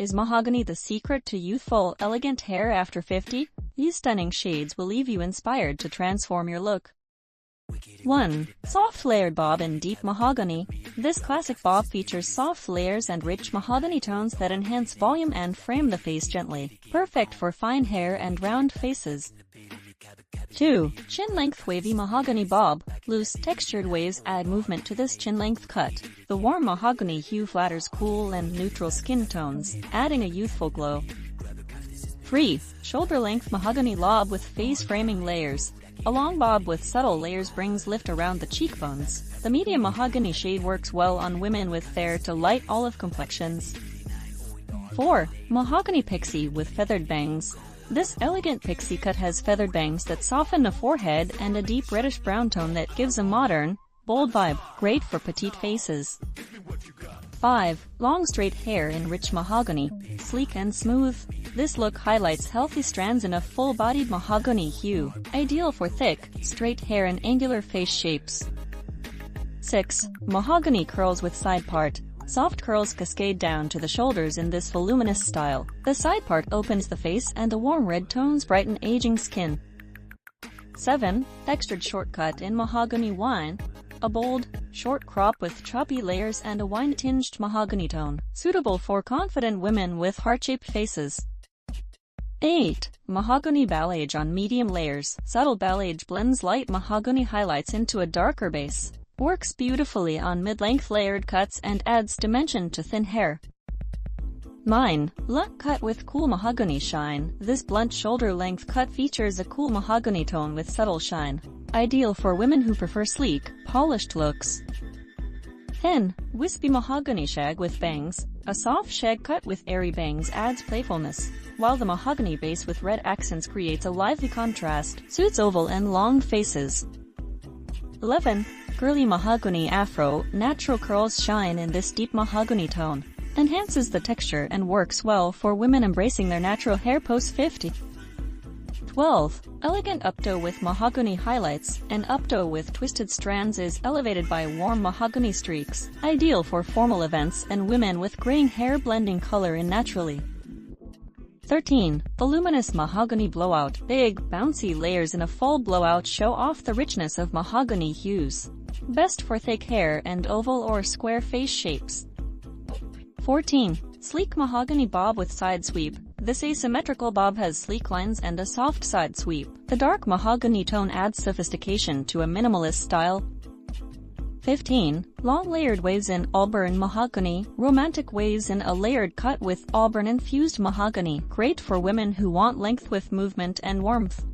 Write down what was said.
Is mahogany the secret to youthful, elegant hair after 50? These stunning shades will leave you inspired to transform your look. 1. Soft Layered Bob in Deep Mahogany. This classic bob features soft layers and rich mahogany tones that enhance volume and frame the face gently. Perfect for fine hair and round faces. 2. Chin-length Wavy Mahogany Bob. Loose, textured waves add movement to this chin-length cut. The warm mahogany hue flatters cool and neutral skin tones, adding a youthful glow. 3. Shoulder-length Mahogany Lob with face-framing layers. A long bob with subtle layers brings lift around the cheekbones. The medium mahogany shade works well on women with fair to light olive complexions. 4. Mahogany Pixie with Feathered Bangs. This elegant pixie cut has feathered bangs that soften the forehead and a deep reddish-brown tone that gives a modern, bold vibe, great for petite faces. 5. Long straight hair in rich mahogany. Sleek and smooth, this look highlights healthy strands in a full-bodied mahogany hue, ideal for thick, straight hair and angular face shapes. 6. Mahogany curls with side part. Soft curls cascade down to the shoulders in this voluminous style. The side part opens the face and the warm red tones brighten aging skin. 7. Textured shortcut in Mahogany Wine. A bold, short crop with choppy layers and a wine-tinged mahogany tone, suitable for confident women with heart-shaped faces. 8. Mahogany Balayage on medium layers. Subtle balayage blends light mahogany highlights into a darker base. Works beautifully on mid-length layered cuts and adds dimension to thin hair. 9. Blunt cut with cool mahogany shine. This blunt shoulder-length cut features a cool mahogany tone with subtle shine, ideal for women who prefer sleek, polished looks. 10. Wispy Mahogany Shag with Bangs. A soft shag cut with airy bangs adds playfulness, while the mahogany base with red accents creates a lively contrast, suits oval and long faces. 11. Curly Mahogany Afro. Natural curls shine in this deep mahogany tone, enhances the texture and works well for women embracing their natural hair post-50. 12. Elegant Updo with mahogany highlights. An Updo with twisted strands is elevated by warm mahogany streaks, ideal for formal events and women with graying hair blending color in naturally. 13. Voluminous Mahogany Blowout. Big, bouncy layers in a full blowout show off the richness of mahogany hues. Best for thick hair and oval or square face shapes. 14. Sleek Mahogany Bob with Side Sweep. This asymmetrical bob has sleek lines and a soft side sweep. The dark mahogany tone adds sophistication to a minimalist style. 15. Long layered waves in Auburn Mahogany. Romantic waves in a layered cut with Auburn infused mahogany. Great for women who want length with movement and warmth.